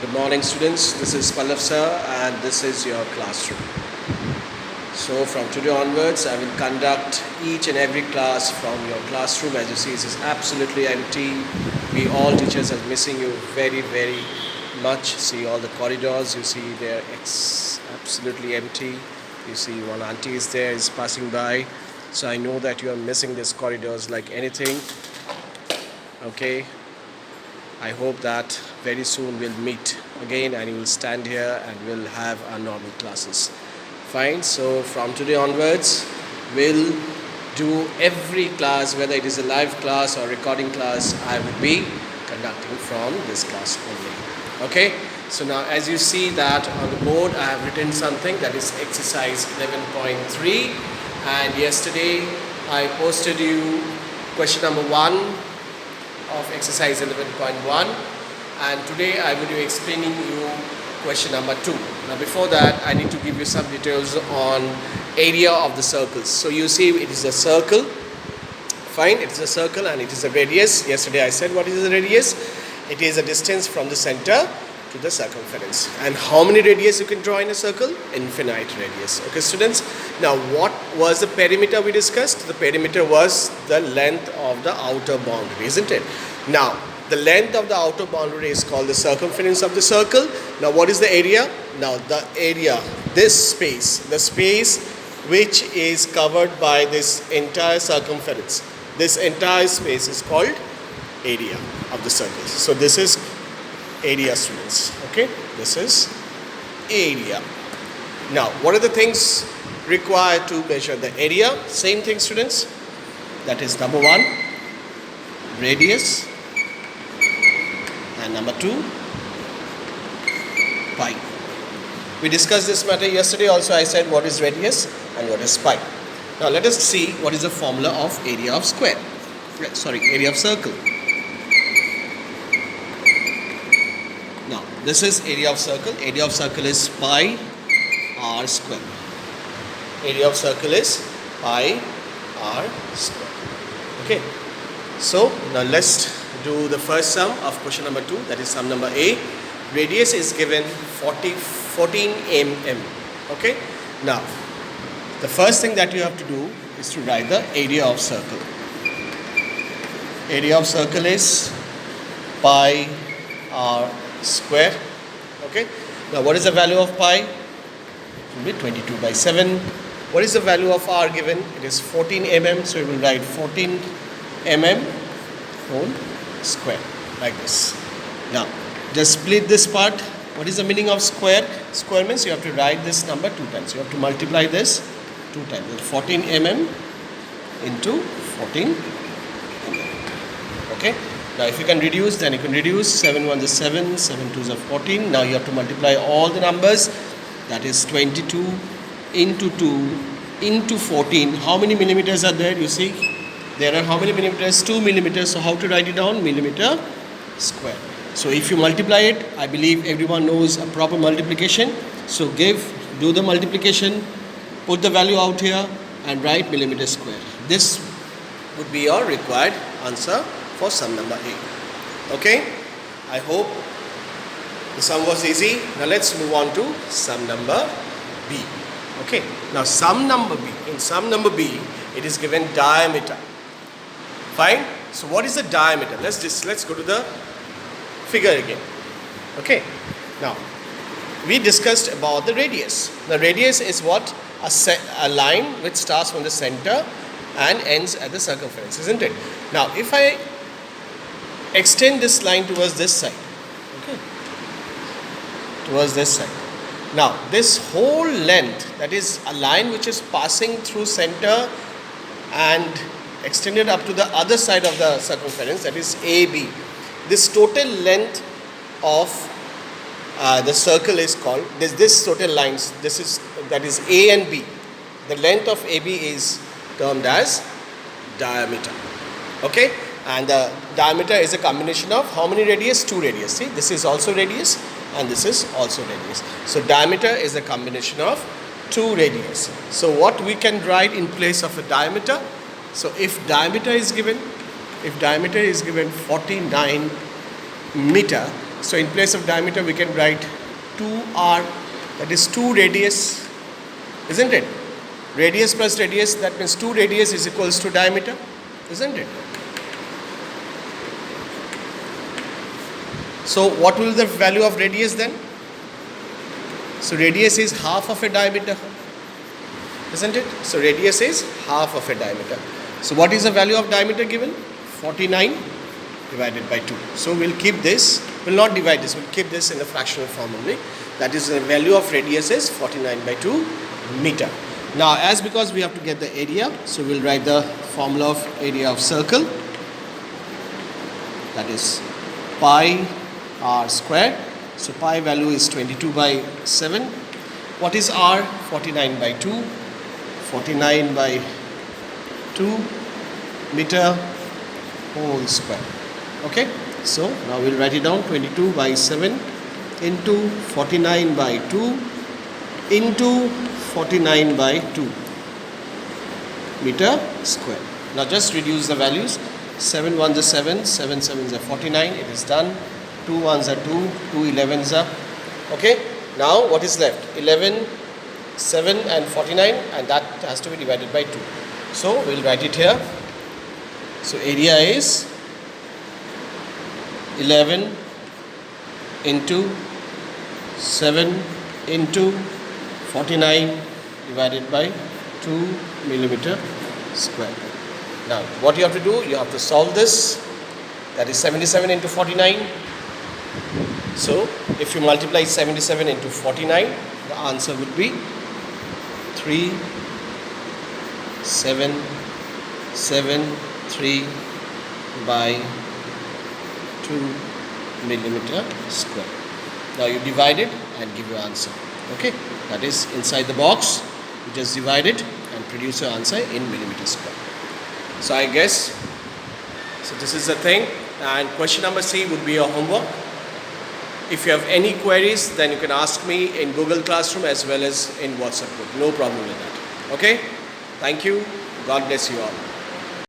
Good morning, students. This is Pallav sir, and this is your classroom. So, from today onwards, I will conduct each and every class from your classroom. As you see, this is absolutely empty. We all teachers are missing you very, very much. See all the corridors. You see they're absolutely empty. You see one auntie is there, is passing by. So I know that you are missing these corridors like anything. Okay. I hope that very soon we'll meet again and you will stand here and we'll have our normal classes. Fine, so from today onwards, we'll do every class, whether it is a live class or recording class, I will be conducting from this class only. Okay, so now as you see that on the board, I have written something that is exercise 11.3, and yesterday I posted you question number 1 of exercise 11.1, and today I will be explaining you question number 2. Now before that, I need to give you some details on area of the circles. So you see it is a circle. Fine, it is a circle and it is a radius. Yesterday I said what is the radius? It is a distance from the center to the circumference. And how many radius you can draw in a circle? Infinite radius. Okay, students. Now what was the perimeter we discussed? The perimeter was the length of the outer boundary, isn't it? Now the length of the outer boundary is called the circumference of the circle. Now what is the area? Now the area, this space, the space which is covered by this entire circumference, this entire space is called area of the circle. So this is area, students. Okay, this is area. Now what are the things required to measure the area? Same thing, students. That is number 1, radius, and number 2, pi. We discussed this matter yesterday also. I said what is radius and what is pi. Now let us see what is the formula of area of square. Sorry, area of circle. Now this is area of circle. Area of circle is pi r square. Area of circle is pi r square. Okay. So now let's do the first sum of question number 2. That is sum number A. Radius is given 14 mm. Okay. Now the first thing that you have to do is to write the area of circle. Area of circle is pi r square. Okay. Now what is the value of pi? It will be 22 by 7. What is the value of r given? It is 14 mm. So we will write 14 mm whole square like this. Now just split this part. What is the meaning of square? Square means you have to write this number 2 times. You have to multiply this 2 times. 14 mm into 14 mm. Okay. Now if you can reduce, then you can reduce. 7 1 is 7, 7 2 is 14. Now you have to multiply all the numbers. That is 22 into 2 into 14. How many millimeters are there? You see, there are how many millimeters? 2 millimeters. So how to write it down? Millimeter square. So if you multiply it, I believe everyone knows a proper multiplication. So do the multiplication, put the value out here and write millimeter square. This would be your required answer for sum number A. Okay, I hope the sum was easy. Now let's move on to sum number B. Okay, now sum number B. In sum number B, it is given diameter. Fine. So what is the diameter? Let's go to the figure again. Okay. Now we discussed about the radius. The radius is what? A line which starts from the center and ends at the circumference, isn't it? Now if I extend this line towards this side, okay, towards this side. Now this whole length, that is a line which is passing through center and extended up to the other side of the circumference, that is AB. This total length of the circle is called, this total lines, that is A and B. The length of AB is termed as diameter. Okay, and the diameter is a combination of how many radius? 2 radius. See, this is also radius and this is also radius. So diameter is a combination of 2 radius. So what we can write in place of a diameter? So if diameter is given 49 meter, So in place of diameter we can write 2r, that is 2 radius, isn't it? Radius plus radius, that means 2 radius is equals to diameter, isn't it? So what will the value of radius then? So radius is half of a diameter, isn't it? So radius is half of a diameter. So what is the value of diameter given? 49 divided by 2. So we'll keep this, we'll not divide this, we'll keep this in the fractional form only. That is, the value of radius is 49 by 2 meter. Now as because we have to get the area, so we'll write the formula of area of circle. That is pi r square. So pi value is 22 by 7. What is r? 49 by 2. 49 by 2 meter whole square. Okay, so now we'll write it down, 22 by 7 into 49 by 2 into 49 by 2 meter square. Now just reduce the values. 7 ones are 7, 7 sevens are 49, it is done. 2 ones are 2, 2 11s are. Okay, now what is left? 11, 7 and 49, and that has to be divided by 2. So we'll write it here. So area is 11 into 7 into 49 divided by 2 millimeter square. Now what you have to do, you have to solve this. That is 77 into 49. So if you multiply 77 into 49, the answer would be 3773 by 2 millimeter square. Now you divide it and give your answer. Okay, that is inside the box. You just divide it and produce your answer in millimeter square. So I guess, so this is the thing, and question number C would be your homework. If you have any queries, then you can ask me in Google Classroom as well as in WhatsApp group. No problem with that. Okay, thank you. God bless you all.